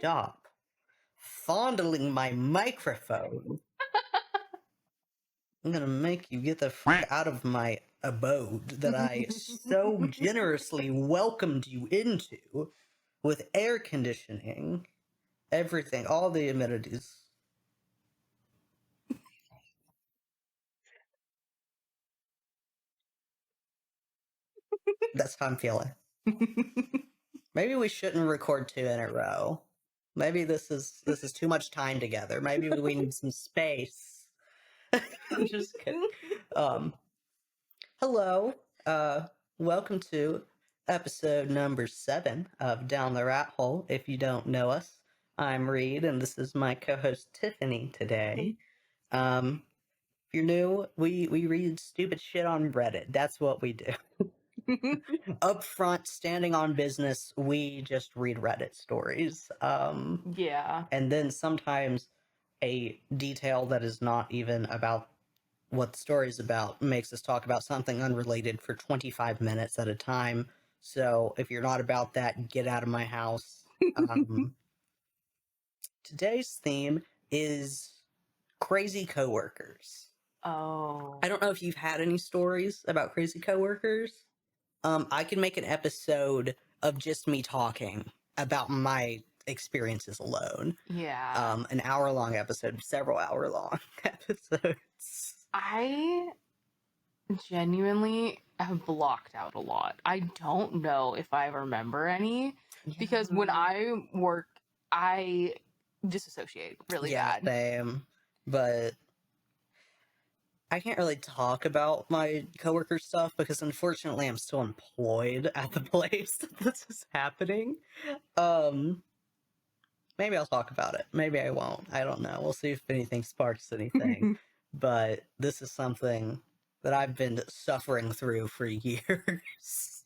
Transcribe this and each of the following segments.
stop fondling my microphone. I'm gonna make you get the frick out of my abode that I so generously welcomed you into with air conditioning, everything, all the amenities. That's how I'm feeling. Maybe we shouldn't record 2 in a row. Maybe this is too much time together. Maybe we need some space. I'm just kidding. Hello. Welcome to episode number 7 of Down the Rat Hole. If you don't know us, I'm Reid, and this is my co-host Tiffany today. If you're new, we read stupid shit on Reddit. That's what we do. Up front, standing on business, we just read Reddit stories. Yeah. And then sometimes a detail that is not even about what the story is about makes us talk about something unrelated for 25 minutes at a time. So if you're not about that, get out of my house. Today's theme is crazy coworkers. Oh. I don't know if you've had any stories about crazy coworkers. I can make an episode of just me talking about my experiences alone. Yeah. An hour-long episode, several hour-long episodes. I genuinely have blocked out a lot. I don't know if I remember any because when I work, I disassociate really bad. Same. But I can't really talk about my coworker stuff because unfortunately I'm still employed at the place that this is happening. Maybe I'll talk about it. Maybe I won't. I don't know. We'll see if anything sparks anything. But this is something that I've been suffering through for years.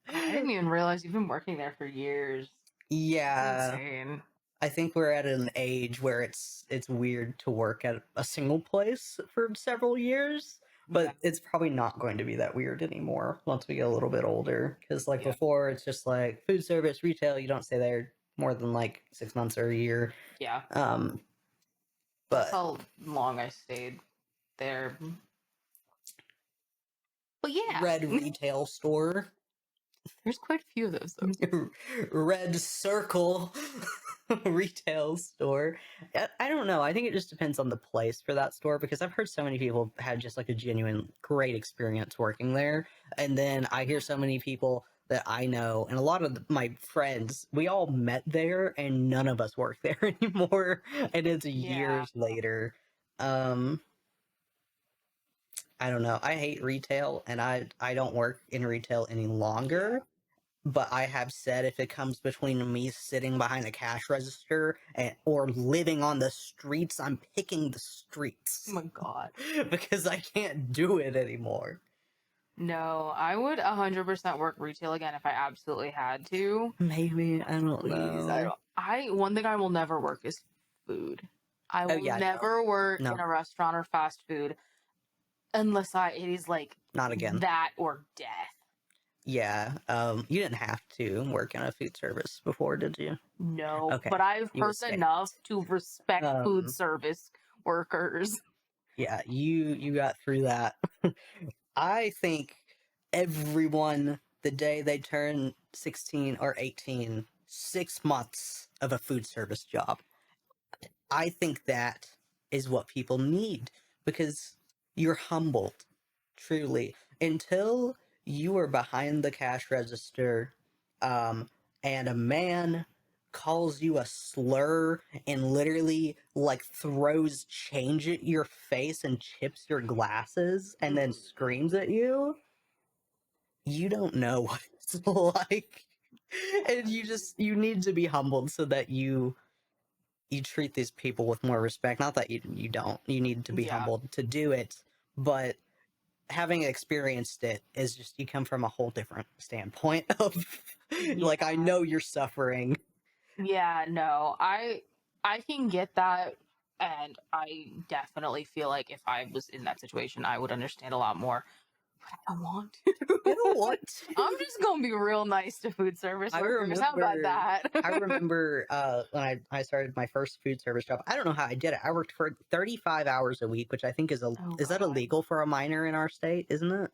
I didn't even realize you've been working there for years. Yeah. That's insane. I think we're at an age where it's weird to work at a single place for several years, but it's probably not going to be that weird anymore once we get a little bit older. Because before, it's just like food service, retail. You don't stay there more than 6 months or a year. Yeah. But that's how long I stayed there. But yeah, Red retail store. There's quite a few of those though. Red Circle retail store. I don't know. I think it just depends on the place for that store because I've heard so many people had just a genuine great experience working there. And then I hear so many people that I know and a lot of my friends, we all met there and none of us work there anymore. And it's years later. I don't know. I hate retail and I don't work in retail any longer. But I have said if it comes between me sitting behind a cash register or living on the streets, I'm picking the streets. Oh my god. Because I can't do it anymore. No, I would 100% work retail again if I absolutely had to. Maybe, I don't know. One thing I will never work is food. I will never work in a restaurant or fast food unless it is not again. That or death. Yeah, you didn't have to work in a food service before, did you? No, okay. But I've heard enough to respect food service workers. Yeah, you got through that. I think everyone, the day they turn 16 or 18, 6 months of a food service job. I think that is what people need because you're humbled, truly. Until you are behind the cash register and a man calls you a slur and literally throws change at your face and chips your glasses and then screams at you, you don't know what it's like. And you need to be humbled so that you treat these people with more respect. Not that you don't. You need to be humbled to do it, but having experienced it is just you come from a whole different standpoint of I know you're suffering. Yeah, no. I can get that, and I definitely feel like if I was in that situation I would understand a lot more. I want to. You don't want to. I'm just gonna be real nice to food service workers. How about that? I remember when I started my first food service job. I don't know how I did it. I worked for 35 hours a week, which I think is Oh, is that God. illegal for a minor in our state, isn't it?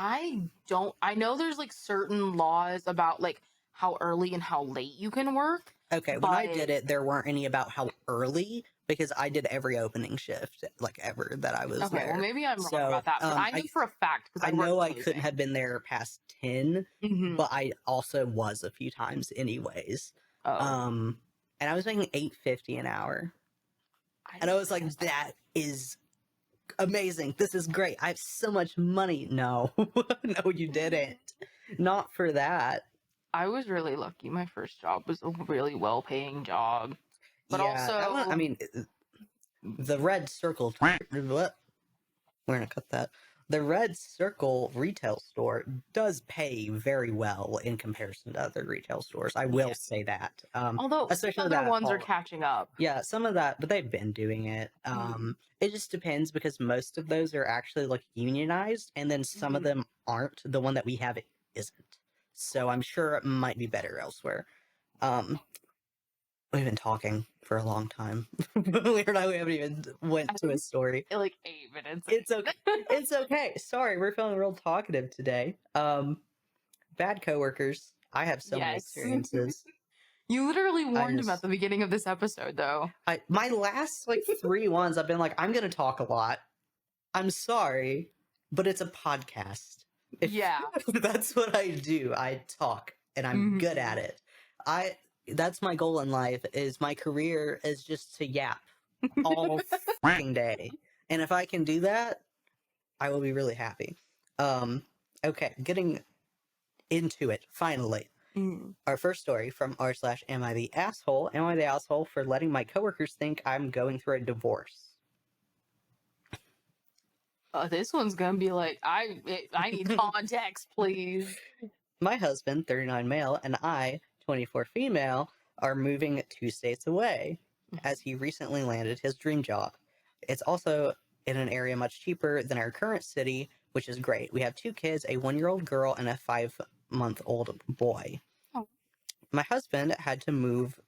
I don't. I know there's like certain laws about like how early and how late you can work. Okay, when But I did it, there weren't any about how early because I did every opening shift like ever that I was okay, well there. maybe I'm wrong So about that. But I knew for a fact because I I worked know I couldn't closing. have been there past 10, Mm-hmm. but I also was a few times anyways. Oh, Um, and I was making $8.50 an hour. And I was like, that is amazing. This is great. I have so much money. No, no, you didn't. Not for that. I was really lucky. My first job was a really well-paying job, but Yeah, that one, I also mean, the red circle. What? We're gonna cut that. The Red Circle retail store does pay very well in comparison to other retail stores. I will yeah. say that. Although some Especially other that ones are catching up. yeah, some of that, but they've been doing it. It just depends because most of those are actually like unionized, and then some of Mhm. them aren't. The one that we have isn't. So I'm sure it might be better elsewhere. Um, we've been talking for a long time. We haven't even went to a story. Like 8 minutes. It's okay. It's okay. Sorry, we're feeling real talkative today. Bad coworkers. I have so many Yes. experiences. You literally I warned him at just, the beginning of this episode, though. my last like 3 ones, I've been like, I'm gonna talk a lot. I'm sorry, but it's a podcast. Yeah. That's what I do. I talk, and I'm good at it. That's my goal in life. Is my career is just to yap all fucking day, and if I can do that, I will be really happy. Okay, getting into it finally. Mm. Our first story from r/ am I the asshole? Am I the asshole for letting my coworkers think I'm going through a divorce? This one's gonna be like, I need context, please. My husband, 39 male, and I, 24 female, are moving 2 states away as he recently landed his dream job. It's also in an area much cheaper than our current city, which is great. We have 2 kids, a 1-year-old girl and a 5-month-old boy. Oh. My husband had to move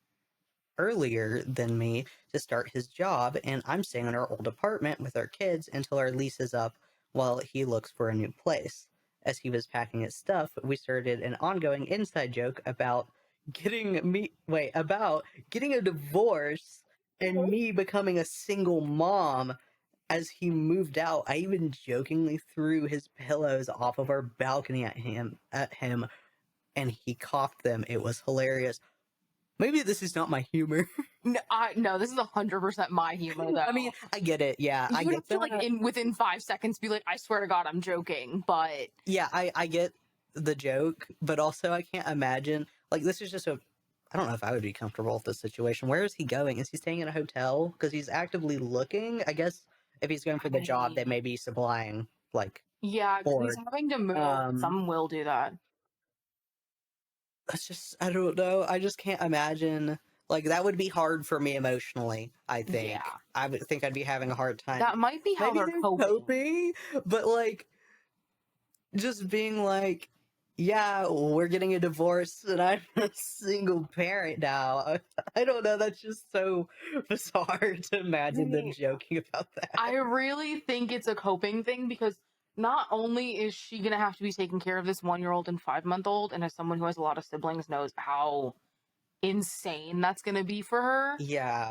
earlier than me to start his job, and I'm staying in our old apartment with our kids until our lease is up while he looks for a new place. As he was packing his stuff, we started an ongoing inside joke about about getting a divorce and me becoming a single mom. As he moved out, I even jokingly threw his pillows off of our balcony at him, and he coughed them. It was hilarious. Maybe this is not my humor. No, this is 100% my humor, though. I mean, I get it. Yeah, I You get have to like within 5 seconds be like, I swear to God, I'm joking. But yeah, I get the joke, but also I can't imagine like this is just a. I don't know if I would be comfortable with this situation. Where is he going? Is he staying in a hotel? Because he's actively looking. I guess if he's going for the job, they may be supplying like yeah, because he's board. having to move. Some will do that. That's just I don't know. I just can't imagine. Like that would be hard for me emotionally. I think Yeah. I would think I'd be having a hard time. That might be how Maybe they're coping. but like just being like, yeah, we're getting a divorce and I'm a single parent now. I don't know. That's just so bizarre to imagine them joking about that. I really think it's a coping thing because not only is she gonna have to be taking care of this 1-year-old and 5-month-old, and as someone who has a lot of siblings knows how insane that's gonna be for her. Yeah.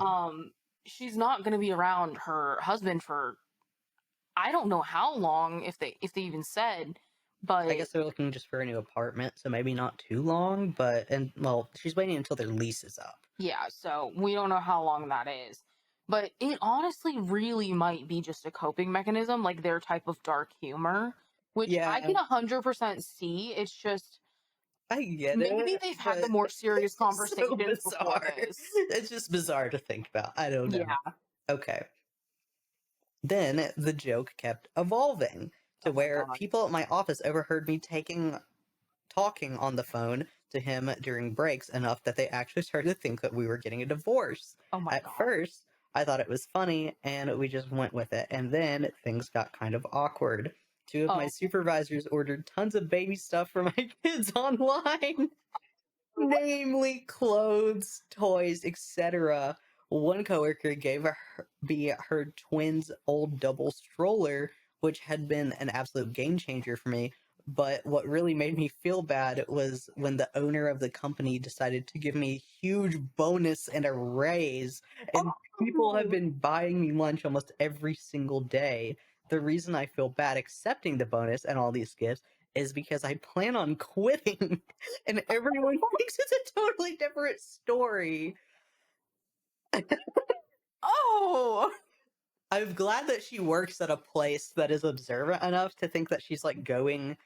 She's not gonna be around her husband for I don't know how long if they even said, I but guess they're looking just for a new apartment, so maybe not too long, and well, she's waiting until their lease is up. yeah, so we don't know how long that is. But it honestly really might be just a coping mechanism, like their type of dark humor, which I can Yeah, 100% see. It's just I get maybe it, they've had but the more serious it's just so conversations before bizarre. this. It's just bizarre to think about. I don't know. Yeah. Okay. Then the joke kept evolving to Oh my where God. people at my office overheard me talking on the phone to him during breaks enough that they actually started to think that we were getting a divorce. Oh my At God. first, I thought it was funny, and we just went with it. And then things got kind of awkward. Two of my Oh, supervisors ordered tons of baby stuff for my kids online, namely clothes, toys, etc. One coworker gave her twins' old double stroller, which had been an absolute game changer for me. But what really made me feel bad was when the owner of the company decided to give me a huge bonus and a raise, and people have oh, been buying me lunch almost every single day. The reason I feel bad accepting the bonus and all these gifts is because I plan on quitting. And everyone thinks it's a totally different story. oh, I'm glad that she works at a place that is observant enough to think that she's like going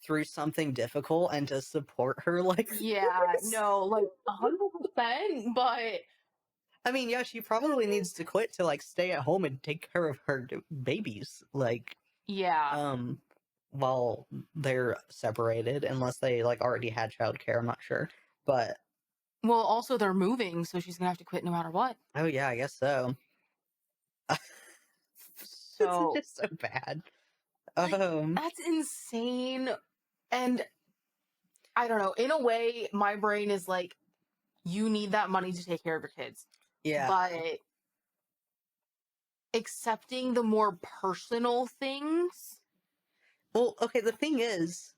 through something difficult and to support her like yeah, this. no, like 100%, but I mean, yeah, she probably needs to quit to like stay at home and take care of her babies, like yeah. um, while they're separated, unless they like already had childcare. I'm not sure, but Well, also they're moving, so she's gonna have to quit no matter what. oh yeah, I guess so. It's So, just so bad. like, Um, that's insane. And I don't know, in a way, my brain is like, you need that money to take care of your kids. yeah. But accepting the more personal things, Well, okay, the thing is,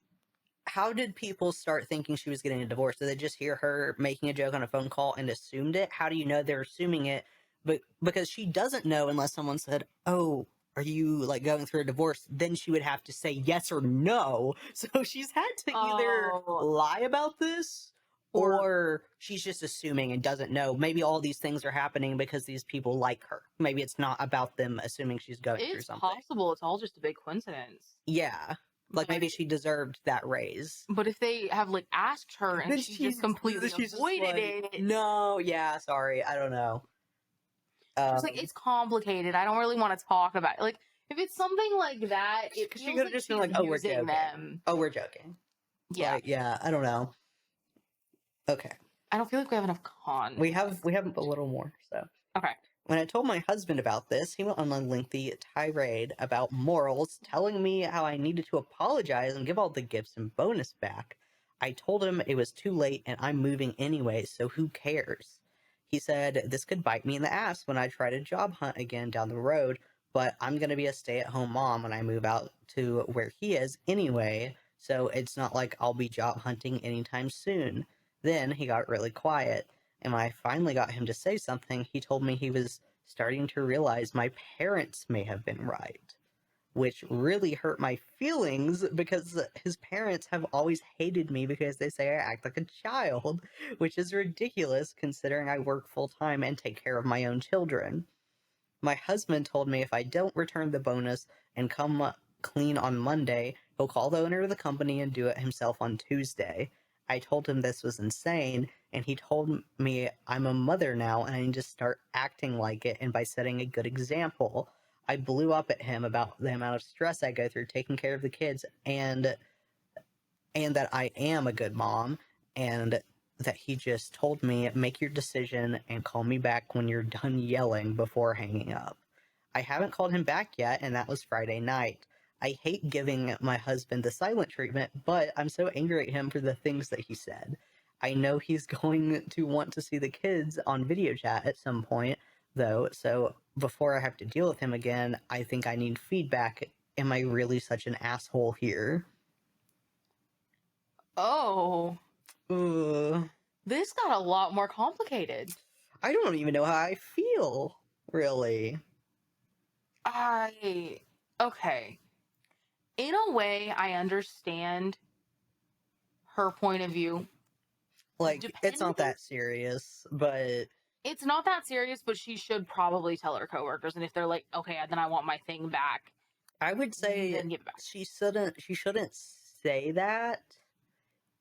how did people start thinking she was getting a divorce? Did they just hear her making a joke on a phone call and assumed it? How do you know they're assuming it? But because she doesn't know unless someone said, "Oh, are you like going through a divorce?" Then she would have to say yes or no. So she's had to either oh, lie about this or or she's just assuming and doesn't know. Maybe all these things are happening because these people like her. Maybe it's not about them assuming she's going through it's something. possible it's all just a big coincidence. Yeah. Like But maybe she deserved that raise. but if they have like asked her and Then she just completely she's just avoided like, it, no, yeah, sorry, I don't know. she was like, Um, it's complicated. I don't really want to talk about it. Like, if it's something like that, it because she feels could have like just been she's like, oh, we're using joking. them. Oh, we're joking. Yeah. Like, yeah, I don't know. Okay, I don't feel like we have enough context. we have a little more. So Okay. when I told my husband about this, he went on a lengthy tirade about morals, telling me how I needed to apologize and give all the gifts and bonus back. I told him it was too late and I'm moving anyway, so who cares? He said this could bite me in the ass when I try to job hunt again down the road, but I'm going to be a stay at home mom when I move out to where he is anyway, so it's not like I'll be job hunting anytime soon. Then he got really quiet, and when I finally got him to say something, he told me he was starting to realize my parents may have been right, which really hurt my feelings because his parents have always hated me because they say I act like a child, which is ridiculous considering I work full time and take care of my own children. My husband told me if I don't return the bonus and come clean on Monday, he'll call the owner of the company and do it himself on Tuesday. I told him this was insane, and he told me I'm a mother now and I need to start acting like it and by setting a good example. I blew up at him about the amount of stress I go through taking care of the kids and that I am a good mom, and that he just told me, make your decision and call me back when you're done yelling before hanging up. I haven't called him back yet, and that was Friday night. I hate giving my husband the silent treatment, but I'm so angry at him for the things that he said. I know he's going to want to see the kids on video chat at some point, though, so before I have to deal with him again, I think I need feedback. Am I really such an asshole here? Oh, Uh, this got a lot more complicated. I don't even know how I feel, really. I okay. In a way, I understand her point of view. Like, it's Depending, not that serious, but it's not that serious, but she should probably tell her coworkers. And if they're like, okay, then I want my thing back, I would say then give it back. she shouldn't say that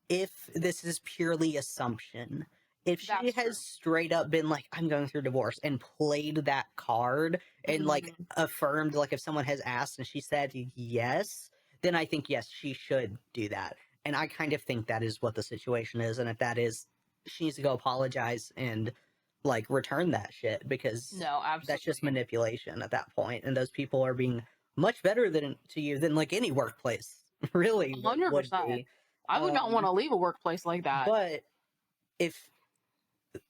if this is purely assumption. If she That's has true. straight up been like, I'm going through divorce and played that card and like Mhm. affirmed, like if someone has asked and she said yes, then I think yes, she should do that. And I kind of think that is what the situation is. And if that is, she needs to go apologize and like return that shit, because No, that's just absolutely. manipulation at that point, and those people are being much better to you than like any workplace really would 100%. be. I would not want Um, to leave a workplace like that. but if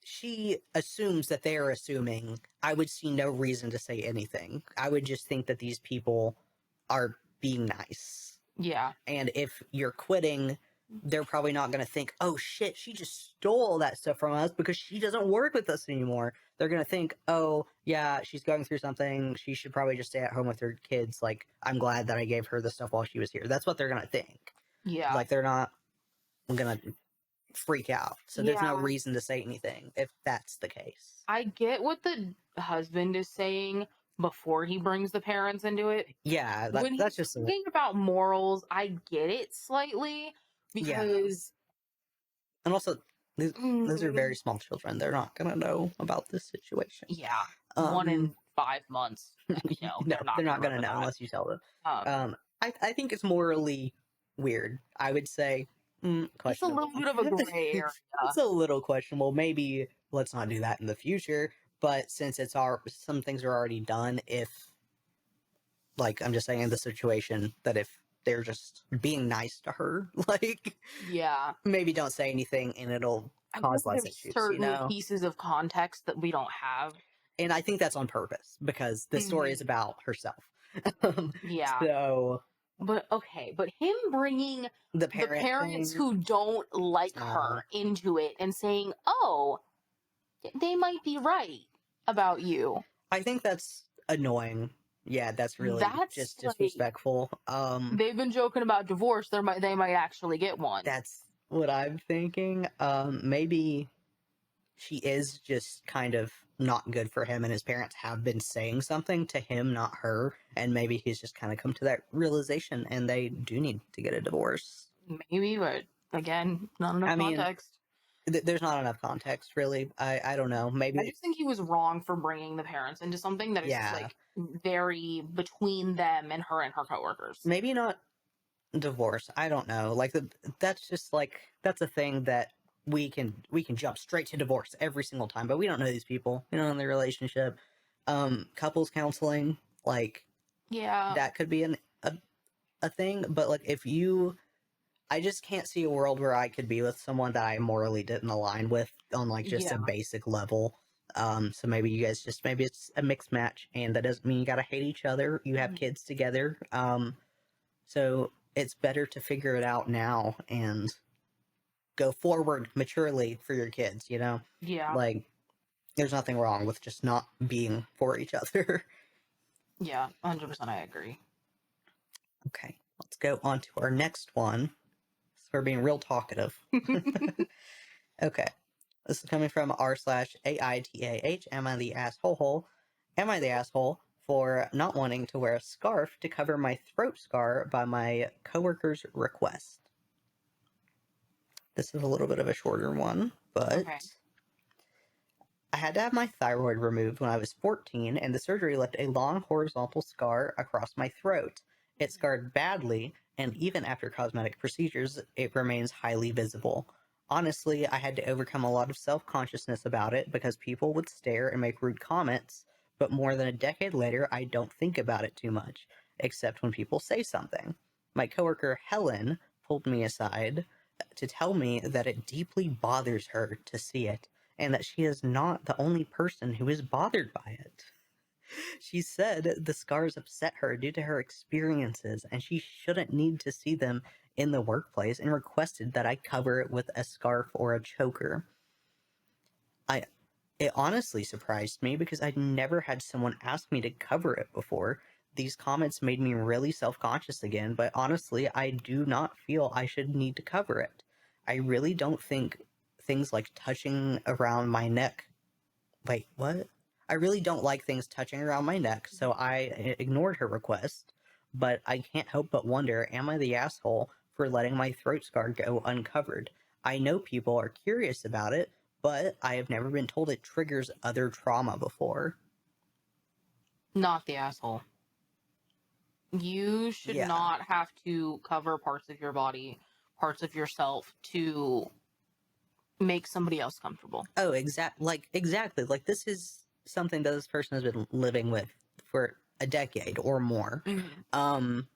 she assumes that they're assuming, I would see no reason to say anything. I would just think that these people are being nice. Yeah. And if you're quitting, they're probably not going to think, oh shit, she just stole that stuff from us because she doesn't work with us anymore. They're going to think, oh, yeah, she's going through something. She should probably just stay at home with her kids. Like, I'm glad that I gave her the stuff while she was here. That's what they're going to think. Yeah. Like, they're not going to freak out. So there's no Yeah. reason to say anything if that's the case. I get what the husband is saying before he brings the parents into it. Yeah, When that's he's just talking about morals, I get it slightly yeah. because And also, those are very mm, small children. They're not going to know about this situation. yeah, one Um, in 5 months. No, no, they're not they're going not to going to remember know that. unless you tell them. Um, I think it's morally weird. I would say it's a little questionable. bit of a gray area. It's a little questionable. Maybe let's not do that in the future. But since some things are already done, if like I'm just saying in the situation that if they're just being nice to her, like Yeah, maybe don't say anything and it'll I guess cause less there's issues, you certain know? pieces of context that we don't have. And I think that's on purpose because the story is Mhm. about herself. Um, Yeah, so but okay, but him bringing the the parent parents thing, who don't like uh, her into it and saying, "Oh, they might be right about you." I think that's annoying. Yeah, that's really That's just like disrespectful. they've been joking about divorce. They might actually get one. That's what I'm thinking. Maybe she is just kind of not good for him, and his parents have been saying something to him, not her, and maybe he's just kind of come to that realization, and they do need to get a divorce. Maybe, but again, not enough I mean, context. there's not enough context, really. I don't know. I Maybe, just think he was wrong for bringing the parents into something that is yeah, like very between them and her coworkers. maybe not divorce. I don't know. Like that's just like that's a thing that we can jump straight to divorce every single time, but we don't know these people. We don't know their relationship. Couples counseling, like Yeah, that could be a thing, but like if you I just can't see a world where I could be with someone that I morally didn't align with on like just a yeah, basic level. So maybe you guys just maybe it's a mixed match, and that doesn't mean you gotta hate each other. You have mhm, kids together. So it's better to figure it out now and go forward maturely for your kids, you know? yeah, Like, there's nothing wrong with just not being for each other. yeah. 100%, I agree. Okay, let's go on to our next one. So we're being real talkative. Okay, this is coming from r/AITAH. Am I the asshole? Am I the asshole for not wanting to wear a scarf to cover my throat scar by my coworker's request? This is a little bit of a shorter one, but Okay. I had to have my thyroid removed when I was 14, and the surgery left a long horizontal scar across my throat. It scarred badly, and even after cosmetic procedures, it remains highly visible. Honestly, I had to overcome a lot of self consciousness about it because people would stare and make rude comments, but more than a decade later, I don't think about it too much, except when people say something. My coworker Helen pulled me aside to tell me that it deeply bothers her to see it and that she is not the only person who is bothered by it. She said the scars upset her due to her experiences and she shouldn't need to see them in the workplace and requested that I cover it with a scarf or a choker. I It honestly surprised me because I'd never had someone ask me to cover it before. These comments made me really self-conscious again, but honestly, I do not feel I should need to cover it. I really don't think things like touching around my neck. Wait, what? I really don't like things touching around my neck, so I ignored her request. But I can't help but wonder, am I the asshole for letting my throat scar go uncovered? I know people are curious about it, but I have never been told it triggers other trauma before. Not the asshole. You should Yeah. not have to cover parts of your body, parts of yourself to make somebody else comfortable. Oh, exactly. Like this is something that this person has been living with for a decade or more. Mm-hmm. Um,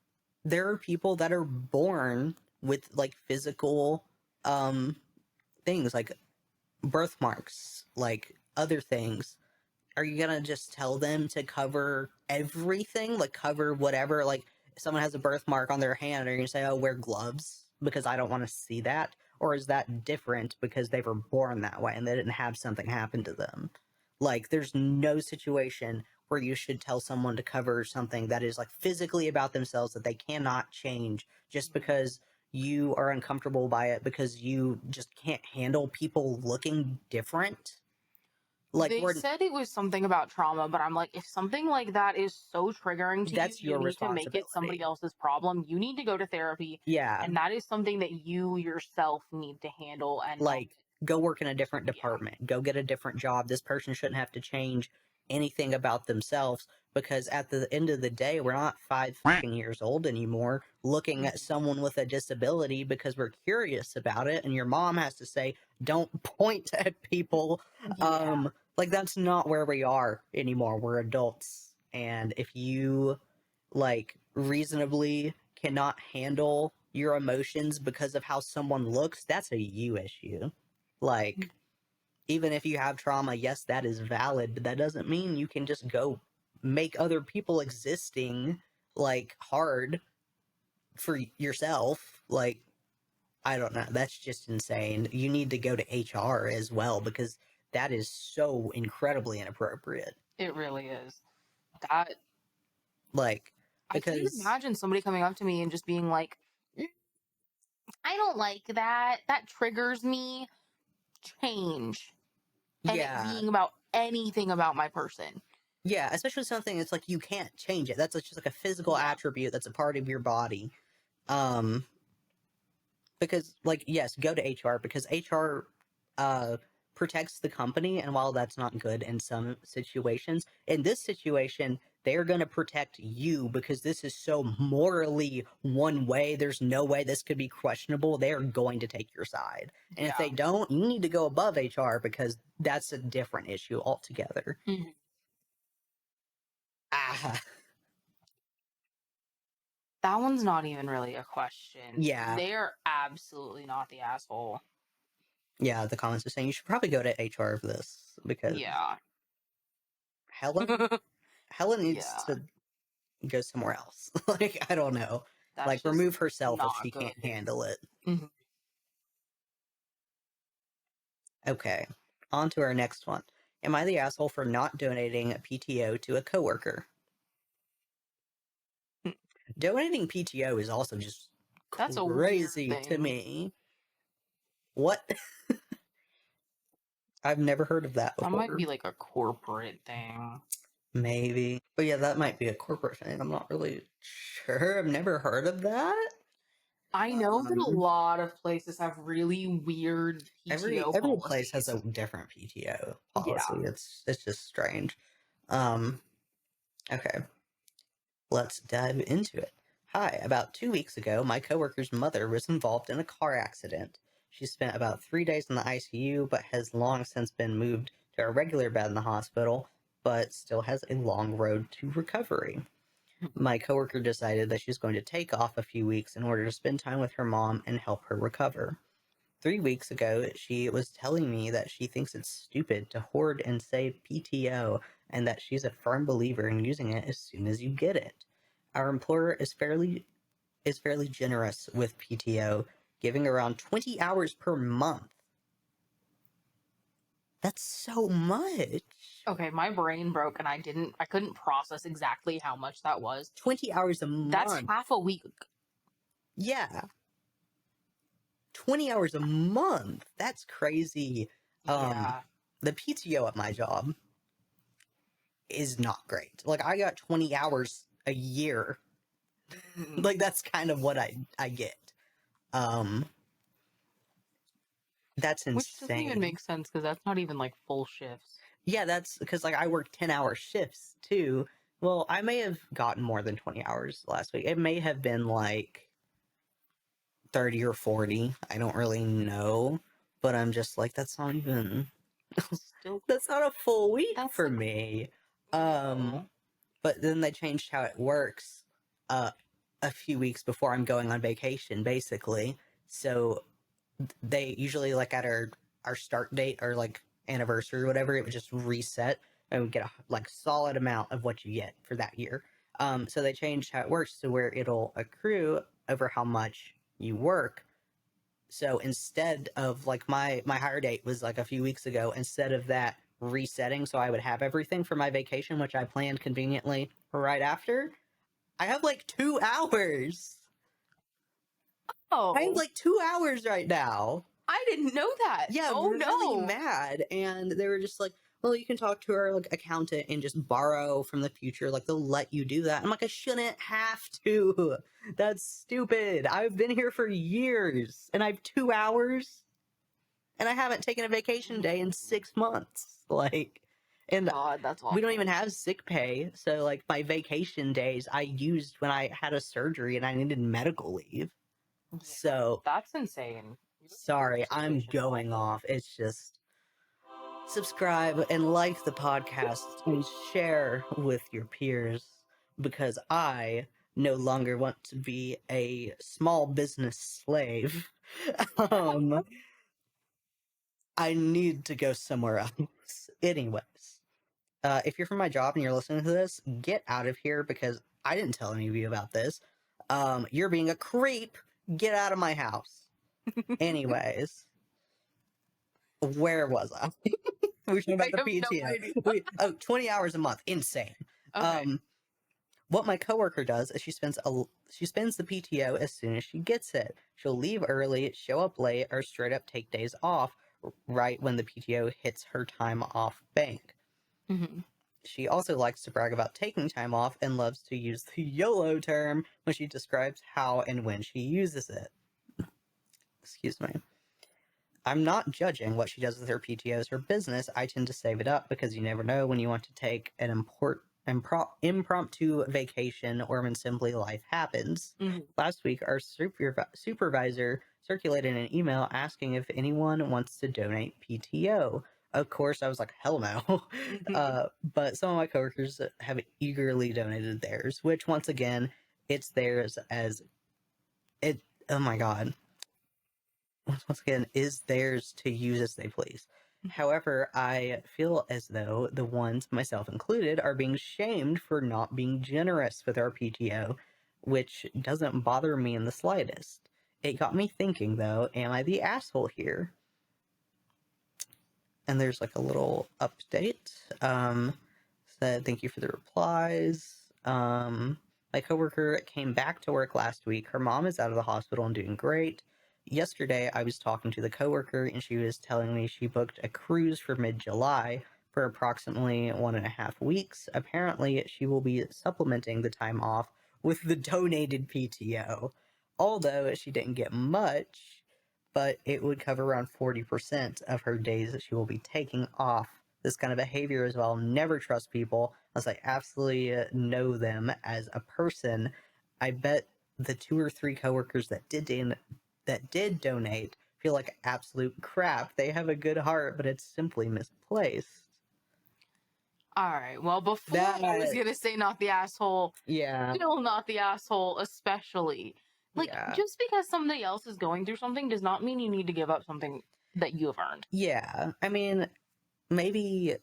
there are people that are born with like physical things like birthmarks, like other things. Are you gonna just tell them to cover everything, like cover whatever? Like if someone has a birthmark on their hand, are you gonna say, "Oh, wear gloves because I don't want to see that," or is that different because they were born that way and they didn't have something happen to them? Like, there's no situation where you should tell someone to cover something that is like physically about themselves that they cannot change just because you are uncomfortable by it because you just can't handle people looking different. Like, They we're said it was something about trauma, but I'm like, if something like that is so triggering to you, that's you your need to make it somebody responsibility. else's problem. You need to go to therapy, Yeah, and that is something that you yourself need to handle and not. like go work in a different Yeah. department, go get a different job. This person shouldn't have to change anything about themselves because at the end of the day, we're not 5 years old anymore looking at Mhm. someone with a disability because we're curious about it. And your mom has to say, don't point at people. Yeah. Like that's not where we are anymore. We're adults. And if you like reasonably cannot handle your emotions because of how someone looks, that's a you issue. Like, even if you have trauma, yes, that is valid, but that doesn't mean you can just go make other people existing like hard for yourself. Like, I don't know. That's just insane. You need to go to HR as well because that is so incredibly inappropriate. It really is. That Like, I can't because, imagine somebody coming up to me and just being like, "Mm, I don't like that. That triggers me." Change. And it yeah, being about anything about my person. yeah, especially something that's like you can't change it. That's just like a physical Yeah. attribute that's a part of your body. Um, because like yes, go to HR because HR uh protects the company, and while that's not good in some situations, in this situation they're going to protect you because this is so morally one way. There's no way this could be questionable. They are going to take your side. And if Yeah. they don't, you need to go above HR because that's a different issue altogether. Mhm. Ah, That one's not even really a question. yeah. They're absolutely not the asshole. Yeah, the comments are saying you should probably go to HR for this because Yeah. Helen Helen needs Yeah. to go somewhere else. Like I don't know. That's Like just remove herself if not she good. can't handle it. Mhm. Okay. On to our next one. Am I the asshole for not donating a PTO to a coworker? Donating PTO is also just That's a weird crazy to thing. me. What? I've never heard of that That might before. be like a corporate thing. Maybe. But yeah, that might be a corporate thing. I'm not really sure. I've never heard of that. I know that a Um, lot of places have really weird PTO every place has policies. a different PTO Yeah. policy. It's just strange. Um, okay, let's dive into it. Hi, about 2 weeks ago, my coworker's mother was involved in a car accident. She spent about 3 days in the ICU, but has long since been moved to a regular bed in the hospital, but still has a long road to recovery. My coworker decided that she's going to take off a few weeks in order to spend time with her mom and help her recover. 3 weeks ago, she was telling me that she thinks it's stupid to hoard and save PTO and that she's a firm believer in using it as soon as you get it. Our employer is fairly generous with PTO, giving around 20 hours per month. That's so much. Okay, my brain broke and I couldn't process exactly how much that was. 20 hours a That's month. half a week. Yeah. 20 hours a month. That's crazy. Um, Yeah. the PTO at my job is not great. Like I got 20 hours a year. Like that's kind of what I get. Um, that's Which doesn't even insane. make sense because that's not even like full shifts. Yeah, that's because like I work 10-hour shifts too. Well, I may have gotten more than 20 hours last week. It may have been like 30 or 40. I don't really know. but I'm just like, that's not even, Still, that's not a full week That's for like- me. no. But then they changed how it works uh, a few weeks before I'm going on vacation, basically. So they usually, like, at our start date or like anniversary or whatever, it would just reset and we get a like solid amount of what you get for that year. So they changed how it works to where it'll accrue over how much you work. So instead of like my hire date was like a few weeks ago, instead of that resetting, so I would have everything for my vacation, which I planned conveniently right after, I have like 2 hours. I have Oh, like 2 hours right now. I didn't know that. Yeah, I'm Oh really no. mad. And they were just like, well, you can talk to our like accountant and just borrow from the future. Like they'll let you do that. I'm like, I shouldn't have to. That's stupid. I've been here for years and I have 2 hours and I haven't taken a vacation day in 6 months. Like, and God, that's awful. we don't even have sick pay. So like my vacation days I used when I had a surgery and I needed medical leave. Yeah, So that's insane. sorry, I'm Situation's going awful. off. It's just subscribe and like the podcast and share with your peers because I no longer want to be a small business slave. um, I need to go somewhere else. Anyways, if you're from my job and you're listening to this, get out of here because I didn't tell any of you about this. You're being a creep. Get out of my house. Anyways, where was I? We were talking about I the have no PTO. idea. 20 hours a month. Insane. Okay. What my coworker does is she spends the PTO as soon as she gets it. She'll leave early, show up late, or straight up take days off right when the PTO hits her time off bank. Mm-hmm. She also likes to brag about taking time off and loves to use the YOLO term when she describes how and when she uses it. Excuse me. I'm not judging what she does with her PTO as her business. I tend to save it up because you never know when you want to take an impromptu vacation or when simply life happens. Mm-hmm. Last week, our supervisor circulated an email asking if anyone wants to donate PTO. Of course, I was like, hell no. But some of my coworkers have eagerly donated theirs, which once again, it's theirs as it. Oh my god, once again, is theirs to use as they please. However, I feel as though the ones, myself included, are being shamed for not being generous with our PTO, which doesn't bother me in the slightest. It got me thinking, though, am I the asshole here? And there's like a little update. Said thank you for the replies. My coworker came back to work last week. Her mom is out of the hospital and doing great. Yesterday, I was talking to the coworker and she was telling me she booked a cruise for mid-July for approximately 1.5 weeks. Apparently, she will be supplementing the time off with the donated PTO. Although she didn't get much, but it would cover around 40% of her days that she will be taking off. This kind of behavior as well. Never trust people unless I absolutely know them as a person. I bet the 2 or 3 coworkers that did donate feel like absolute crap. They have a good heart, but it's simply misplaced. All right. Well, before I was gonna say not the asshole, Yeah. still not the asshole, especially. Like, Yeah. just because somebody else is going through something does not mean you need to give up something that you have earned. Yeah. I mean, maybe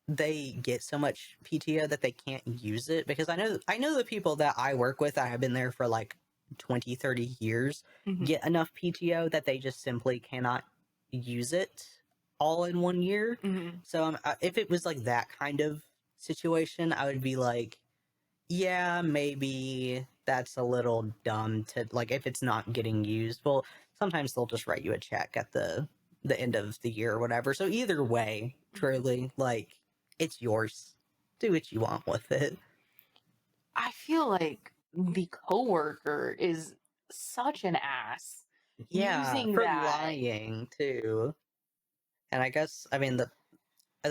they get so much PTO that they can't use it because I know the people that I work with that have been there for like 20, 30 years Mhm. get enough PTO that they just simply cannot use it all in one year. Mhm. So if it was like that kind of situation, I would be like, yeah, maybe that's a little dumb to like if it's not getting used. Well, sometimes they'll just write you a check at the end of the year or whatever. So either way, truly, like it's yours. Do what you want with it. I feel like the coworker is such an ass Yeah, using for that. lying too. And I guess I mean the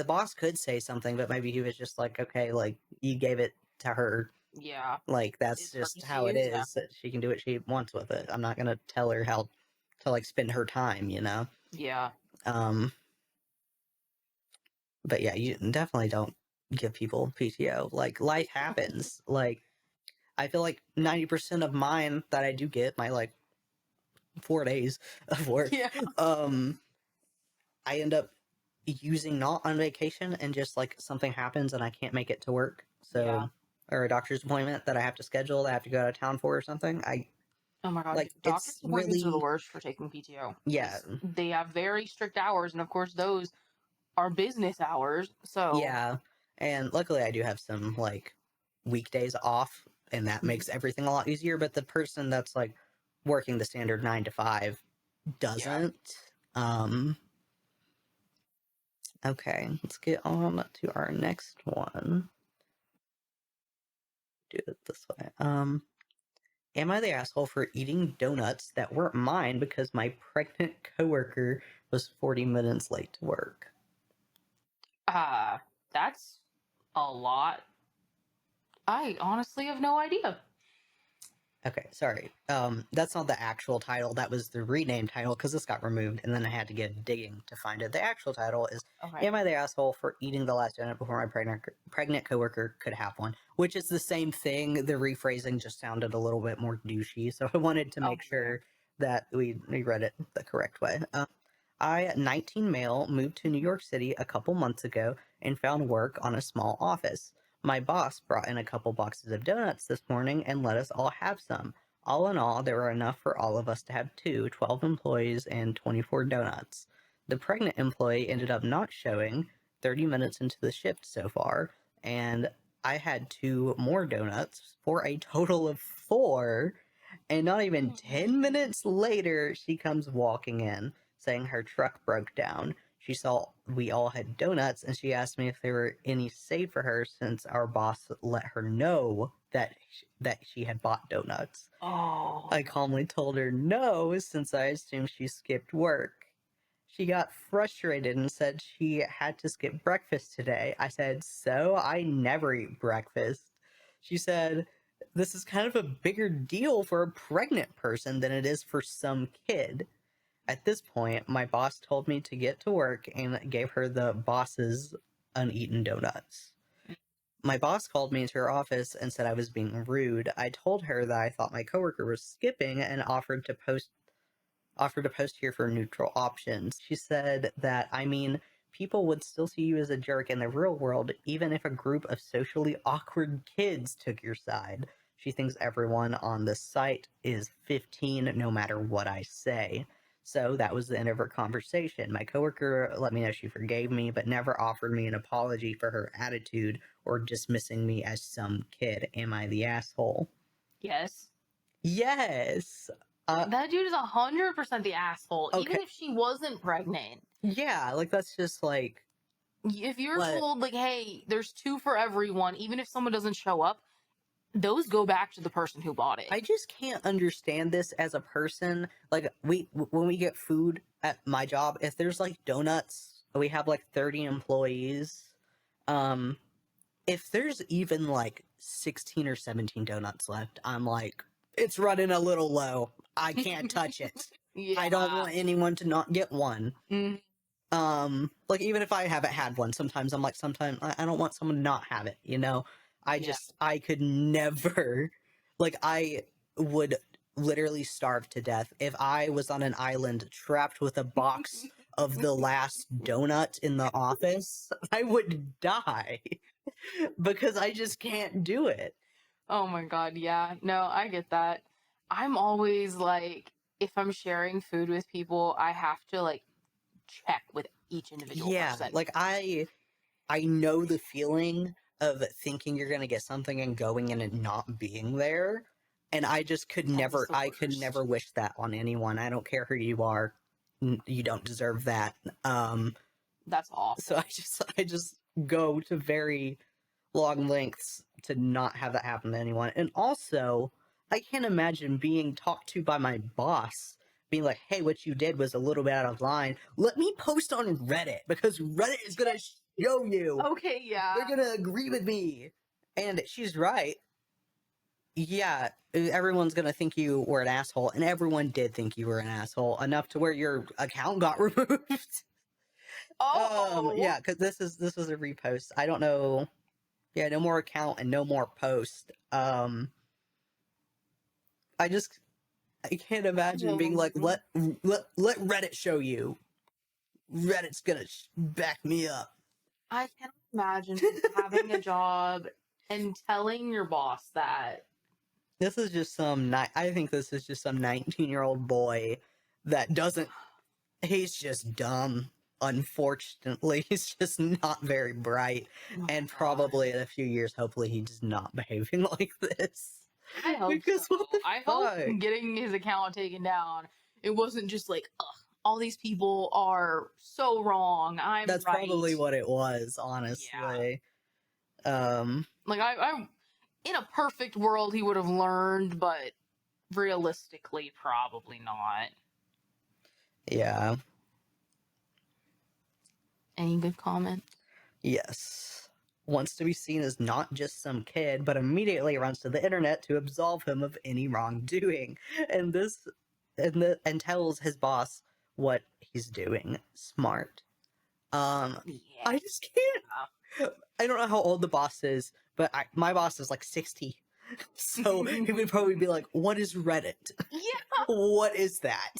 boss could say something, but maybe he was just like, okay, like you gave it to her. Yeah. Like that's It's hers just to how it use, yeah. is. That she can do what she wants with it. I'm not gonna tell her how to like spend her time. Yeah. Um, but yeah, you definitely don't give people PTO. Like life happens. Like I feel like 90% of mine that I do get, my like 4 days of work, Yeah. um, I end up using not on vacation and just like something happens and I can't make it to work. Yeah. So, or a doctor's appointment that I have to schedule that I have to go out of town for or something. I Oh my god, like doctor's it's appointments are the really, worst for taking PTO yeah, because they have very strict hours, and of course those are business hours. So yeah. And luckily I do have some like weekdays off and that mhm, makes everything a lot easier. But the person that's like working the standard 9 to 5 yeah. doesn't. Um, okay, let's get on to our next one. Do it this way. Am I the asshole for eating donuts that weren't mine because my pregnant coworker was 40 minutes late to work? Uh, that's a lot. I honestly have no idea. Okay, sorry. That's not the actual title. That was the renamed title because this got removed, and then I had to get digging to find it. The actual title is Okay. "Am I the asshole for eating the last donut before my pregnant coworker could have one?" Which is the same thing. The rephrasing just sounded a little bit more douchey, so I wanted to make Okay. sure that we read it the correct way. I, 19 male, moved to New York City a couple months ago and found work on a small office. My boss brought in a couple boxes of donuts this morning and let us all have some. All in all, there were enough for all of us to have 12 employees and 24 donuts. The pregnant employee ended up not showing 30 minutes into the shift so far, and I had two more donuts for a total of four. And not even 10 minutes later, she comes walking in saying her truck broke down. She saw we all had donuts and she asked me if there were any saved for her since our boss let her know that she had bought donuts. I Oh. calmly told her no since I assumed she skipped work. She got frustrated and said she had to skip breakfast today. I said, "So? I never eat breakfast." She said, "This is kind of a bigger deal for a pregnant person than it is for some kid." At this point, my boss told me to get to work and gave her the boss's uneaten donuts. My boss called me into her office and said I was being rude. I told her that I thought my coworker was skipping and offered to post here for neutral options. She said that, I mean, people would still see you as a jerk in the real world, even if a group of socially awkward kids took your side. She thinks everyone on the site is 15 no matter what I say. So that was the end of her conversation. My coworker let me know she forgave me, but never offered me an apology for her attitude or dismissing me as some kid. Am I the asshole? Yes. Yes. Uh, That dude is 100% the asshole. okay. Even if she wasn't pregnant. Yeah, like that's just like If you're what told, like, hey, there's two for everyone, even if someone doesn't show up, those go back to the person who bought it. I just can't understand this as a person. Like when we get food at my job, if there's like donuts, we have like 30 employees. Um if there's even like 16 or 17 donuts left, I'm like it's running a little low. I can't touch it. I don't Yeah. want anyone to not get one. Mm, Like even if I haven't had one, sometimes I'm like sometimes I don't want someone to not have it, you know. yeah. I could never like I would literally starve to death if I was on an island trapped with a box of the last donut in the office. I would die because I just can't do it. Oh my god, yeah. No, I get that. I'm always like, if I'm sharing food with people, I have to like check with each individual Yeah, person. like I know the feeling of thinking you're gonna get something and going and it not being there. And I just could That is never, the I could never worst. wish that on anyone. I don't care who you are. You don't deserve that. That's So awful. I just go to very long lengths to not have that happen to anyone. And also, I can't imagine being talked to by my boss being like, "Hey, what you did was a little bit out of line. Let me post on Reddit because Reddit is gonna show you. Okay, They're yeah. gonna agree with me." And she's right. Yeah, everyone's gonna think you were an asshole, and everyone did think you were an asshole enough to where your account got removed. Oh, Yeah, because this was a repost. I don't know. Yeah, no more account and no more post. I just I can't imagine being like, let Reddit show you. Reddit's gonna back me up. I cannot imagine having a job and telling your boss that. This is just some. I think this is just some 19-year-old boy that doesn't. He's just dumb. Unfortunately, he's just not very bright, Oh my and gosh. probably in a few years, hopefully, he's not behaving like this. I hope so. Because what the I hope fuck? getting his account taken down, it wasn't just like, ugh, all these people are so wrong. I'm That's right. probably what it was, Yeah. honestly. Um, Like I in a perfect world he would have learned, but realistically probably not. yeah, Any good comment? yes. Wants to be seen as not just some kid, but immediately runs to the internet to absolve him of any wrongdoing. And and tells his boss what he's doing. Smart. Yeah. I just can't. I don't know how old the boss is, but my boss is like 60. So he would probably be like, "What is Reddit? Yeah. What is that?"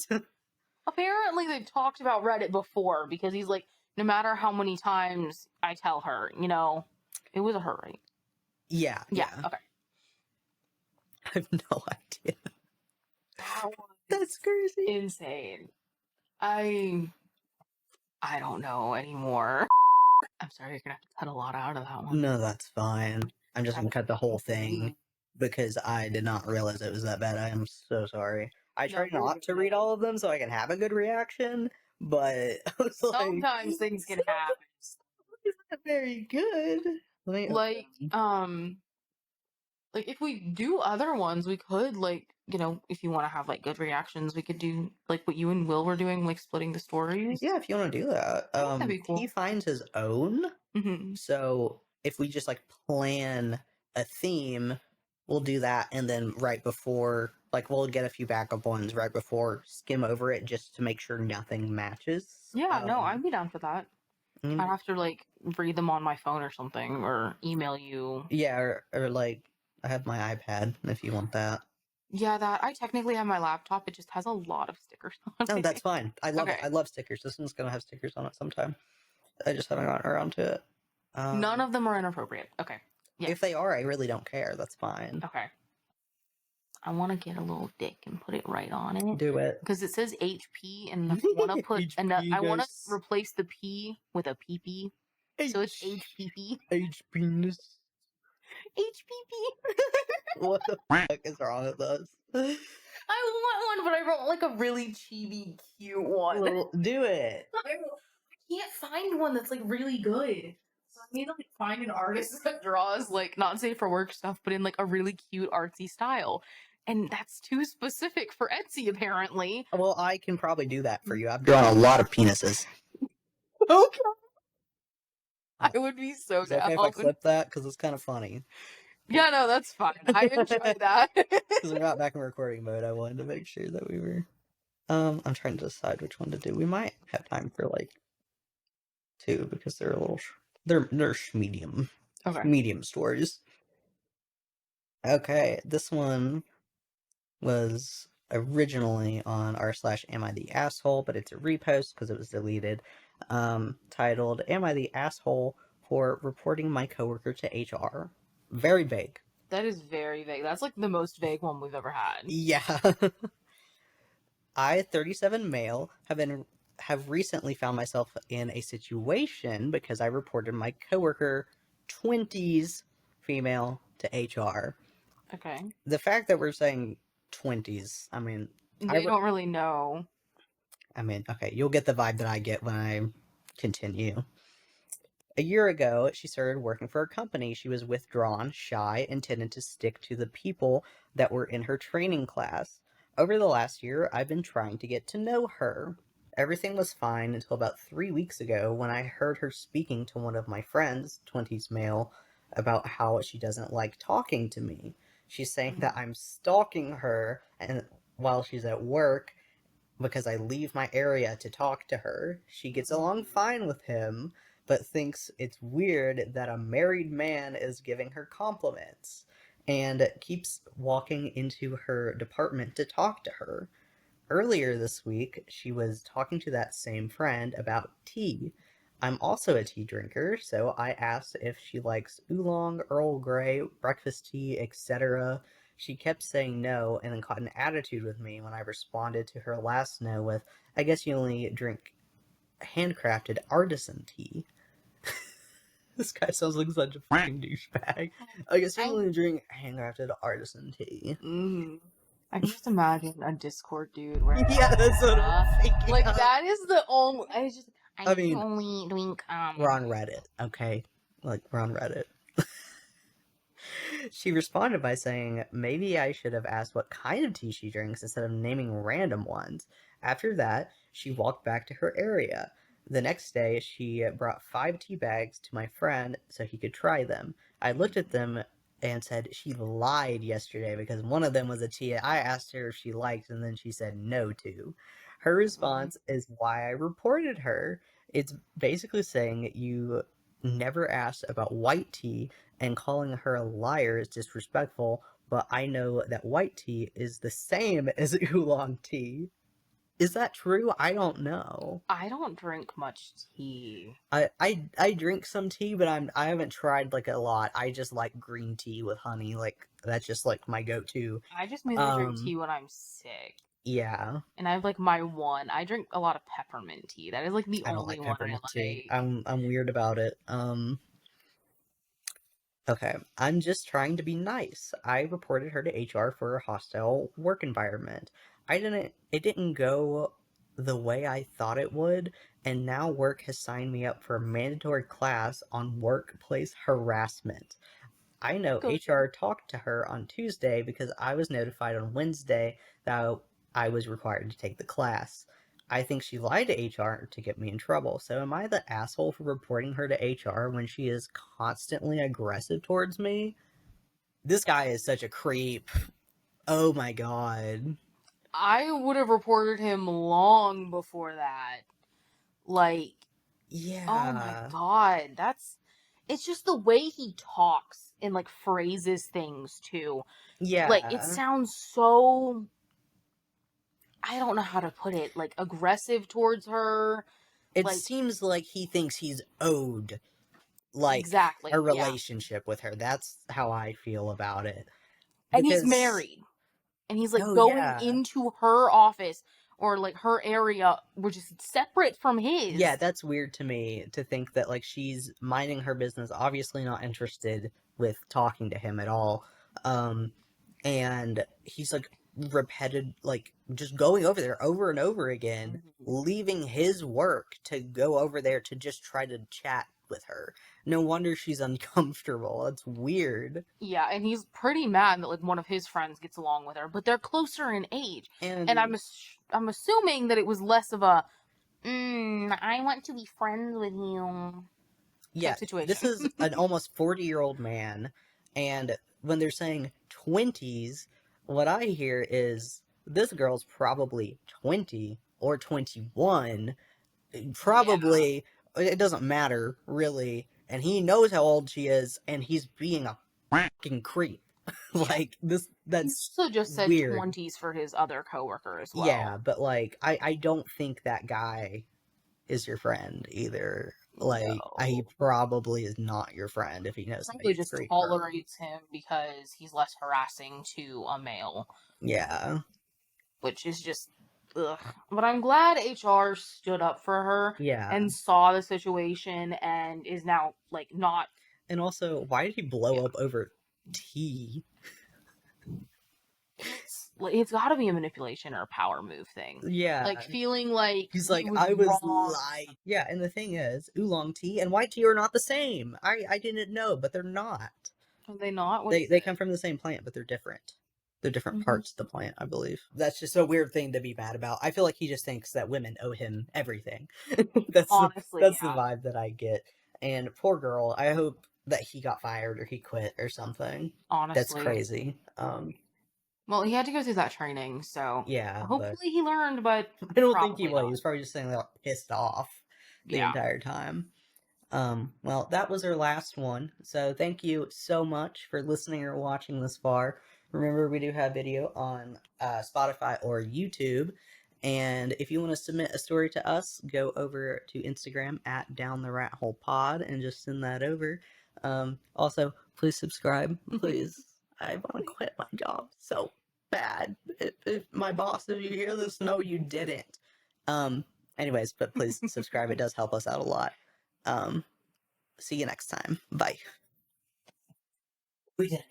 Apparently they've talked about Reddit before because he's like, no matter how many times I tell her, it was a her, right? Yeah, Yeah. yeah. Okay. I have no idea. That was That's crazy. insane. I don't know anymore. I'm sorry, you're gonna have to cut a lot out of that one. No, that's fine. I'm just gonna cut the whole thing insane. because I did not realize it was that bad. I am so sorry. I No, try you're not to read good. all of them so I can have a good reaction, but I was like, Sometimes things can happen. it's not very good. Let me Like, like if we do other ones, we could if you want to have like good reactions, we could do like what you and Will were doing, like splitting the stories. Yeah, if you want to do that. I think that'd be He cool. finds his own. Hmm. So if we just like plan a theme, we'll do that, and then right before, like, we'll get a few backup ones right before, skim over it just to make sure nothing matches. Yeah, no, I'd be down for that. Mm, I'd have to like read them on my phone or something, or email you. yeah, or like I have my iPad if you want that. Yeah, that I technically have my laptop. It just has a lot of stickers on No, it. that's fine. I love it. I Okay. love stickers. This one's gonna have stickers on it sometime. I just haven't gotten around to it. None of them are inappropriate. Okay. If Yes. they are, I really don't care. That's fine. Okay. I want to get a little dick and put it right on it Do it. because it says HP, and I want to put I want to replace the P with a PP, so it's HPP. H penis. HPP. What the fuck is wrong with us? I want one, but I want like a really chibi, cute one. Well, do it. I can't find one that's like really good. So I need to like find an artist that draws like not safe for work stuff, but in like a really cute artsy style. And that's too specific for Etsy, apparently. Well, I can probably do that for you. I've drawn a lot of penises. Okay. Oh, I would be so is it okay if I down. clip that? Because it's kind of funny. Yeah, no, that's fine. I enjoy that. Because we're not back in recording mode, I wanted to make sure that we were. I'm trying to decide which one to do. We might have time for like two because they're a little. They're medium. Okay. Medium stories. Okay, this one was originally on r/ Am I the Asshole, but it's a repost because it was deleted. Titled Am I the Asshole for Reporting My Coworker to HR? Very vague. That is very vague. That's like the most vague one we've ever had. Yeah. I, 37 male, have recently found myself in a situation because I reported my coworker, 20s female, to HR. Okay. The fact that we're saying 20s, I mean, They don't really know. okay, you'll get the vibe that I get when I continue. A year ago, she started working for a company. She was withdrawn, shy, and tended to stick to the people that were in her training class. Over the last year, I've been trying to get to know her. Everything was fine until about 3 weeks ago when I heard her speaking to one of my friends, 20s male, about how she doesn't like talking to me. She's saying that I'm stalking her and while she's at work, because I leave my area to talk to her. She gets along Mhm. fine with him, but thinks it's weird that a married man is giving her compliments and keeps walking into her department to talk to her. Earlier this week, she was talking to that same friend about tea. I'm also a tea drinker, so I asked if she likes oolong, Earl Grey, breakfast tea, etc. She kept saying no and then caught an attitude with me when I responded to her last no with, I guess you only drink handcrafted artisan tea. This guy sounds like such a fucking douchebag. I guess you I only drink handcrafted artisan tea. mm, I can just imagine a Discord dude where Yeah, that's what I'm thinking like of. that is the only I just I I guess you mean, only drink we're on Reddit, okay? Like, we're on Reddit. She responded by saying maybe I should have asked what kind of tea she drinks instead of naming random ones. After that, she walked back to her area. The next day, she brought 5 tea bags to my friend so he could try them. I looked at them and said she lied yesterday because one of them was a tea I asked her if she liked and then she said no to. Her response is why I reported her. It's basically saying you never asked about white tea and calling her a liar is disrespectful, but I know that white tea is the same as oolong tea. Is that true? I don't know. I don't drink much tea. I drink some tea, but I haven't tried like a lot. I just like green tea with honey. Like that's just like my go-to. I just mainly drink Um tea when I'm sick. yeah, And I have like my one. I drink a lot of peppermint tea. That is like the I don't only like one I peppermint tea. like. I'm weird about it. Okay, I'm just trying to be nice. I reported her to HR for a hostile work environment. It didn't go the way I thought it would, and now work has signed me up for a mandatory class on workplace harassment. I know Good. HR talked to her on Tuesday because I was notified on Wednesday that I was required to take the class. I think she lied to HR to get me in trouble. So am I the asshole for reporting her to HR when she is constantly aggressive towards me? This guy is such a creep. Oh my god. I would have reported him long before that. Like, oh my Yeah. god, that's it's just the way he talks and like phrases things too. Like it Yeah. sounds so I don't know how to put it, like aggressive towards her. It Like seems like he thinks he's owed like a exactly, yeah. relationship with her. That's how I feel about it. And he's Because married. And he's like oh going yeah. into her office or like her area, which is separate from Yeah, his. that's weird to me to think that like she's minding her business, obviously not interested with talking to him at all. Um and he's like repeated like just going over there over and over again, Mhm. leaving his work to go over there to just try to chat with her. No wonder she's uncomfortable. It's weird. Yeah, and he's pretty mad that like one of his friends gets along with her, but they're closer in age. And And I'm assuming that it was less of a I want to be friends with you yeah, type this situation. is an almost 40-year-old man, and when they're saying 20s, what I hear is this girl's probably 20 or 21. Yeah. Probably, it doesn't matter, really, and he knows how old she is, and he's being a fucking creep. Yeah. Like, this, He that's also just said weird. 20s for his other coworker as Yeah, well. but, like, I don't think that guy is your friend either. Like, he No. probably is not your friend if he knows how Probably you just treat her. tolerates him because he's less harassing to a male, Yeah. which is just ugh. But I'm glad HR stood up for her Yeah. and saw the situation and is now like not And also, why did he blow yeah. up over tea? It's got to be a manipulation or a power move thing. Yeah. Like feeling like He's he like, was I was wrong. lied. Yeah, and the thing is, oolong tea and white tea are not the same. I didn't know, but they're not. Are they not? What They is they it? come from the same plant, but they're different. They're different Mhm. parts of the plant, I believe. That's just a weird thing to be mad about. I feel like he just thinks that women owe him everything. that's the Honestly, that's the yeah. vibe that I get. And poor girl, I hope that he got fired or he quit or something. That's Honestly. crazy. Well, he had to go through that training, so Yeah, but hopefully he learned, but I don't think he probably was. He not. was probably just sitting there pissed off the Yeah. entire time. Well, that was our last one. So thank you so much for listening or watching this far. Remember, we do have video on Spotify or YouTube. And if you want to submit a story to us, go over to Instagram at Down the Rat Hole Pod and just send that over. Also, please subscribe. Please. I want to quit my job so bad. If my boss, if you hear this, no, you didn't. Anyways, but please subscribe. It does help us out a lot. Um, See you next time. Bye. We did it.